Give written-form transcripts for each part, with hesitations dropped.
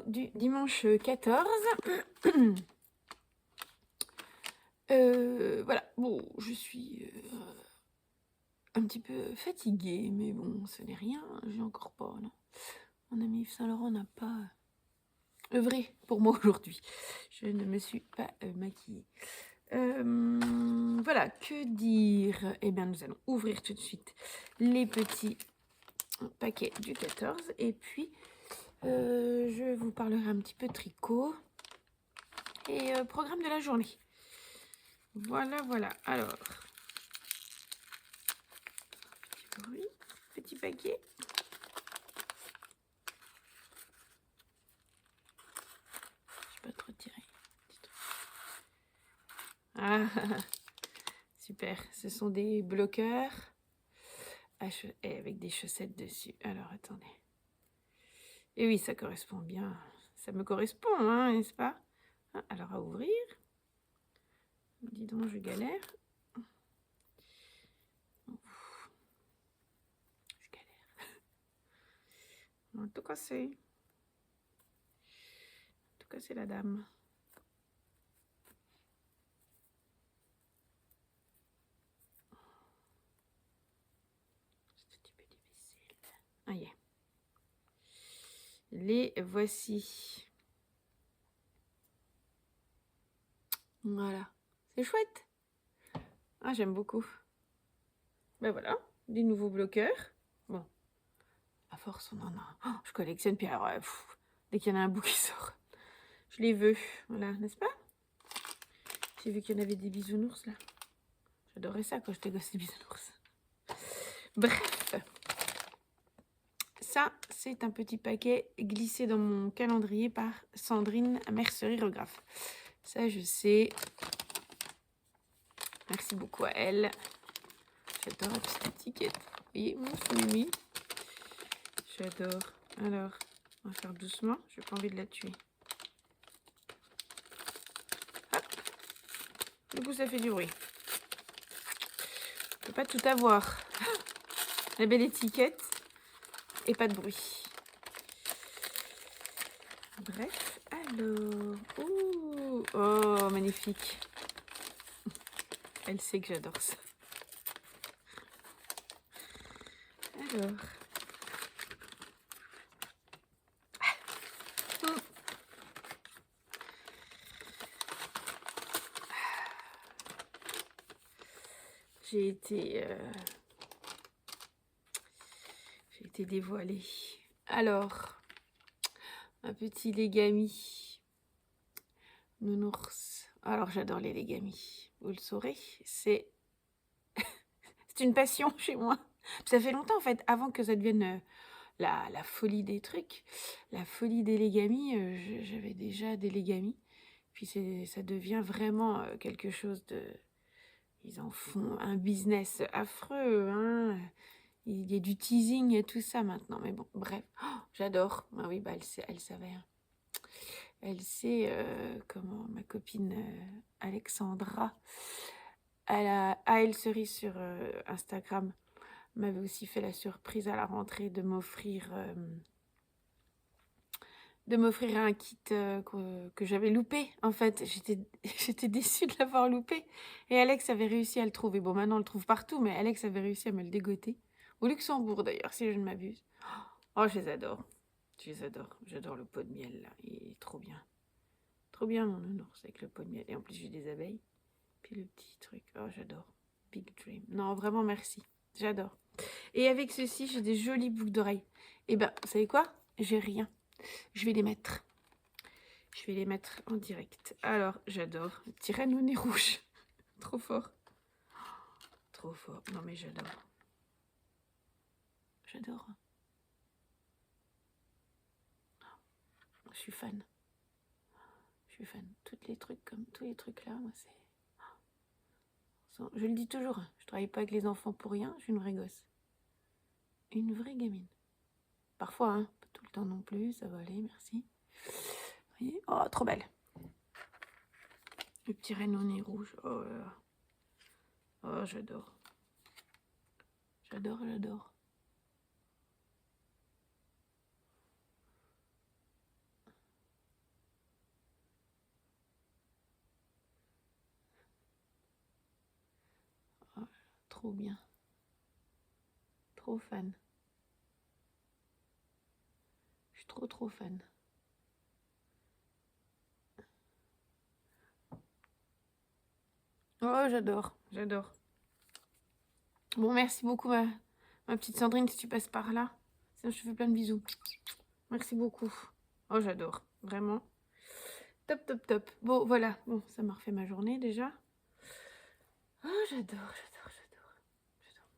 du dimanche 14. Voilà, bon, je suis un petit peu fatiguée, mais bon, ce n'est rien, j'ai encore pas, non. Mon ami Yves Saint Laurent n'a pas œuvré pour moi aujourd'hui. Je ne me suis pas maquillée. Voilà, que dire? Eh bien, nous allons ouvrir tout de suite les petits paquets du 14 et puis je vous parlerai un petit peu tricot et programme de la journée. Voilà, voilà. Alors, petit bruit, petit paquet. Je peux te retirer. Ah, super. Ce sont des bloqueurs avec des chaussettes dessus. Alors, attendez. Et oui, ça correspond bien. Ça me correspond, hein, n'est-ce pas? Alors, à ouvrir. Dis donc, je galère. Je galère. On va tout casser. Tout casser la dame. C'est un petit peu difficile. Ah, y est. Les voici. Voilà. C'est chouette. Ah, j'aime beaucoup. Ben voilà, des nouveaux bloqueurs. Bon, à force, on en a. Oh, je collectionne, puis alors, dès qu'il y en a un bout qui sort, je les veux. Voilà, n'est-ce pas? J'ai vu qu'il y en avait des bisounours, là. J'adorais ça quand j'étais gosse, les bisounours. Bref. Ça, c'est un petit paquet glissé dans mon calendrier par Sandrine Mercerie-Regraphe. Ça, je sais. Merci beaucoup à elle. J'adore la petite étiquette. Vous voyez, mon Mimi. J'adore. Alors, on va faire doucement. J'ai pas envie de la tuer. Hop. Du coup, ça fait du bruit. Je peux pas tout avoir. La belle étiquette et pas de bruit. Bref, alors. Ouh, oh, magnifique. Elle sait que j'adore ça. Alors. J'ai été dévoilée. Alors, un petit légami nounours. Alors, j'adore les légamis. Vous le saurez, c'est une passion chez moi. Ça fait longtemps, en fait, avant que ça devienne la folie des trucs, la folie des légamis. J'avais déjà des légamis. Puis ça devient vraiment quelque chose de... Ils en font un business affreux, hein. Il y a du teasing et tout ça maintenant. Mais bon, bref. Oh, j'adore. Ah oui, bah elle savait. Hein. Elle sait comment ma copine Alexandra, elle a AL Cerise sur Instagram, m'avait aussi fait la surprise à la rentrée de m'offrir un kit que j'avais loupé. En fait, j'étais déçue de l'avoir loupé. Et Alex avait réussi à le trouver. Bon, maintenant, on le trouve partout, mais Alex avait réussi à me le dégoter. Au Luxembourg, d'ailleurs, si je ne m'abuse. Oh, je les adore. Je les adore. J'adore le pot de miel, là. Il est trop bien. Trop bien, mon nounours, avec le pot de miel. Et en plus, j'ai des abeilles. Puis le petit truc. Oh, j'adore. Big Dream. Non, vraiment, merci. J'adore. Et avec ceci, j'ai des jolies boucles d'oreilles. Et ben, vous savez quoi? J'ai rien. Je vais les mettre. Je vais les mettre en direct. Alors, j'adore. Petit renne au nez rouge. Trop fort. Trop fort. Non, mais j'adore. J'adore. Je suis fan. Je suis fan. Tous les trucs là, moi, c'est... Je le dis toujours, je travaille pas avec les enfants pour rien, je suis une vraie gosse. Une vraie gamine. Parfois, hein, pas tout le temps non plus, ça va aller, merci. Vous voyez? Oh, trop belle. Le petit renne au nez rouge. Oh là là. Oh, j'adore. J'adore, j'adore. trop bien. Trop fan. Je suis trop fan. Oh, j'adore. Bon, merci beaucoup, ma petite Sandrine, si tu passes par là. Sinon, je te fais plein de bisous. Merci beaucoup. Oh, j'adore. Vraiment. Top. Bon, voilà. Bon, ça m'a refait ma journée, déjà. Oh, j'adore.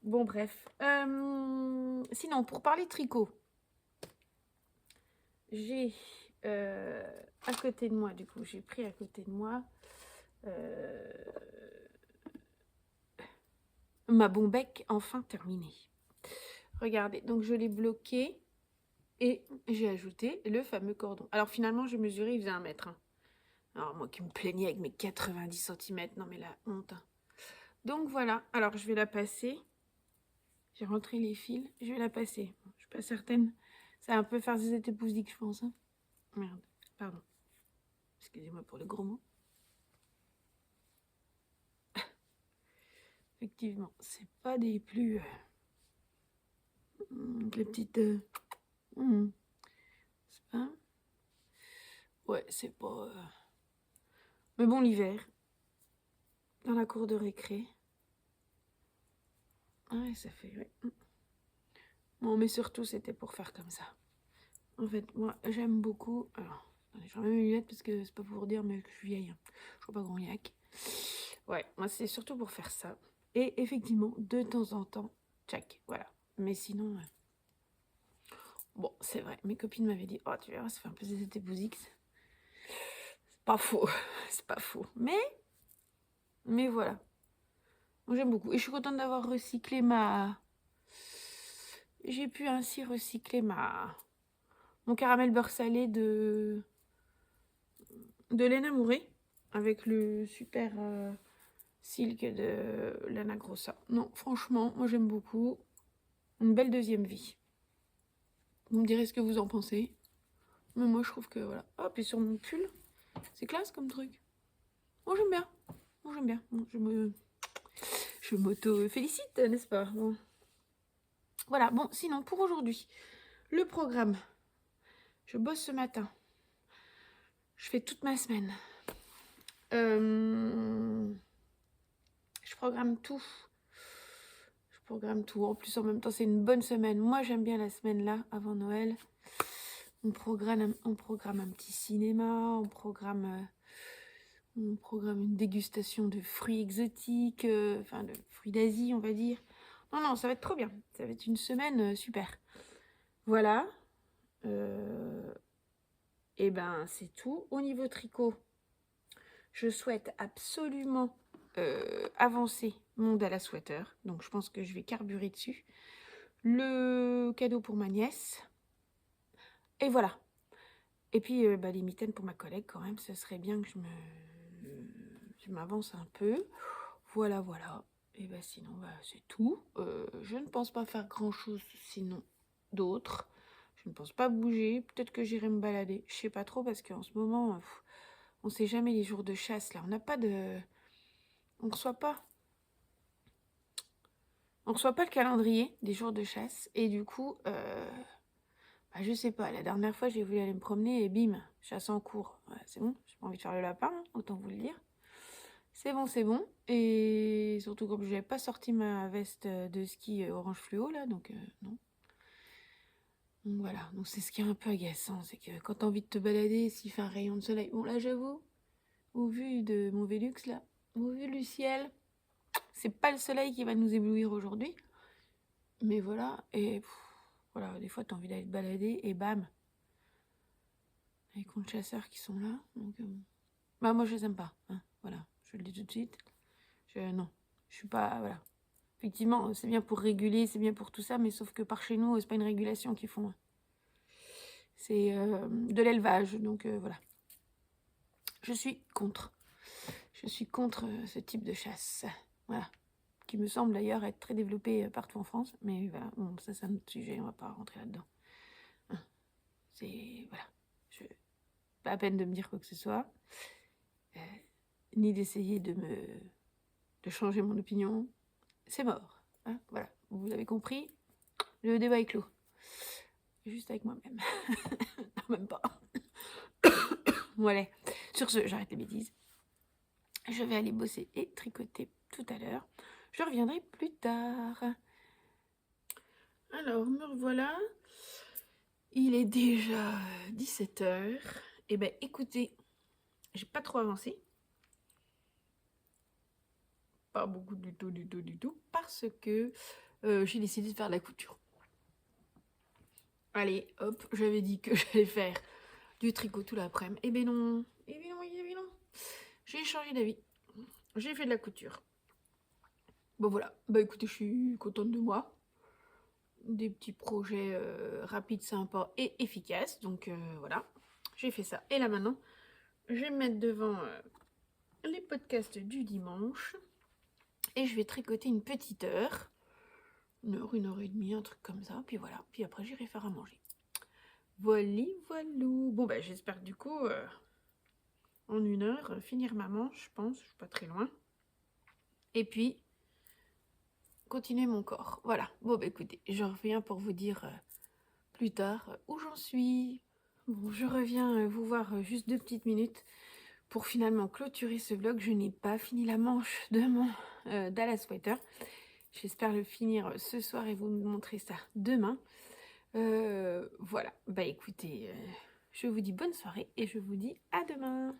Bon, bref. Sinon, pour parler tricot, j'ai à côté de moi, du coup, j'ai pris à côté de moi ma bombec enfin terminée. Regardez, donc je l'ai bloqué et j'ai ajouté le fameux cordon. Alors finalement, j'ai mesuré, il faisait 1 mètre. Hein. Alors moi qui me plaignais avec mes 90 cm, non mais la honte. Hein. Donc voilà, alors je vais la passer. J'ai rentré les fils, je vais la passer. Je suis pas certaine. Ça va un peu faire des épousdiques, je pense. Hein. Merde, pardon. Excusez-moi pour le gros mot. Effectivement, c'est pas des plus... les petites... c'est pas... Ouais, c'est pas... Mais bon, l'hiver, dans la cour de récré. Ouais, ça fait... Ouais. Bon, mais surtout, c'était pour faire comme ça. En fait, moi, j'aime beaucoup... Alors, attendez, je remets mes lunettes parce que c'est pas pour dire, mais que je suis vieille. Hein. Je vois pas grand yak. Ouais, moi, c'est surtout pour faire ça. Et effectivement, de temps en temps, tchac, voilà. Mais sinon... Bon, c'est vrai, mes copines m'avaient dit, oh, tu verras, ça fait un peu zézété bouzix. C'est pas faux, c'est pas faux. Mais voilà. Moi, j'aime beaucoup. Et je suis contente d'avoir recyclé ma... J'ai pu ainsi recycler mon caramel beurre salé de Lena Mouré avec le super silk de Lana Grossa. Non, franchement, moi j'aime beaucoup. Une belle deuxième vie. Vous me direz ce que vous en pensez. Mais moi je trouve que voilà. Hop, et sur mon pull, c'est classe comme truc. Moi j'aime bien. Bon, je m'auto-félicite, n'est-ce pas? Bon. Voilà, bon, sinon pour aujourd'hui, le programme. Je bosse ce matin. Je fais toute ma semaine. Je programme tout. En plus, en même temps, c'est une bonne semaine. Moi, j'aime bien la semaine là, avant Noël. On programme un petit cinéma. On programme une dégustation de fruits exotiques. Enfin, de fruits d'Asie, on va dire. Non, ça va être trop bien. Ça va être une semaine super. Voilà. Et ben, c'est tout. Au niveau tricot, je souhaite absolument avancer mon Dallas Sweater. Donc, je pense que je vais carburer dessus. Le cadeau pour ma nièce. Et voilà. Et puis, les mitaines pour ma collègue, quand même. Ce serait bien que je m'avance un peu. Voilà. Et ben, sinon, c'est tout. Je ne pense pas faire grand-chose sinon d'autre. Je ne pense pas bouger. Peut-être que j'irai me balader. Je sais pas trop parce qu'en ce moment... on sait jamais les jours de chasse, là. On n'a pas de... On reçoit pas le calendrier des jours de chasse. Et du coup, je sais pas. La dernière fois, j'ai voulu aller me promener et bim, chasse en cours. Ouais, c'est bon, j'ai pas envie de faire le lapin, hein, autant vous le dire. C'est bon. Et surtout comme je n'avais pas sorti ma veste de ski orange fluo, là, donc non. Donc voilà, donc c'est ce qui est un peu agaçant, c'est que quand t'as envie de te balader, s'il fait un rayon de soleil... Bon, là, j'avoue, au vu de mon Velux, là, au vu du ciel... C'est pas le soleil qui va nous éblouir aujourd'hui. Mais voilà, et voilà, des fois, tu as envie d'aller te balader, et bam, les comptes chasseurs qui sont là. Donc, moi, je les aime pas. Hein, voilà, je le dis tout de suite. Non, je suis pas... Voilà. Effectivement, c'est bien pour réguler, c'est bien pour tout ça, mais sauf que par chez nous, c'est pas une régulation qu'ils font. Hein. C'est de l'élevage, donc voilà. Je suis contre. Ce type de chasse. Voilà. Qui me semble d'ailleurs être très développé partout en France. Mais voilà, bon, ça c'est un autre sujet, on va pas rentrer là-dedans. Hein. C'est... Voilà. Pas à peine de me dire quoi que ce soit. Ni d'essayer de changer mon opinion. C'est mort. Hein, voilà, vous avez compris, le débat est clos. Juste avec moi-même. Non, même pas. Voilà. Sur ce, j'arrête les bêtises. Je vais aller bosser et tricoter tout à l'heure. Je reviendrai plus tard. Alors, me revoilà. Il est déjà 17h. Eh ben, écoutez, j'ai pas trop avancé. Pas beaucoup du tout, parce que j'ai décidé de faire de la couture. Allez, hop, j'avais dit que j'allais faire du tricot tout l'après-midi. Eh ben non, j'ai changé d'avis. J'ai fait de la couture. Bon voilà, bah écoutez, je suis contente de moi. Des petits projets rapides, sympas et efficaces. Donc voilà, j'ai fait ça. Et là maintenant, je vais me mettre devant les podcasts du dimanche. Et je vais tricoter une petite heure. 1 heure et demie, un truc comme ça. Puis voilà, puis après j'irai faire à manger. Voilà, voilou. Bon bah j'espère que du coup, en 1 heure, finir ma manche, je pense. Je suis pas très loin. Et puis, continuer mon corps. Voilà. Bon bah écoutez, je reviens pour vous dire plus tard où j'en suis. Bon, je reviens vous voir juste 2 petites minutes pour finalement clôturer ce vlog. Je n'ai pas fini la manche de mon Dallas Sweater. J'espère le finir ce soir et vous montrer ça demain. Voilà, bah écoutez, je vous dis bonne soirée et je vous dis à demain.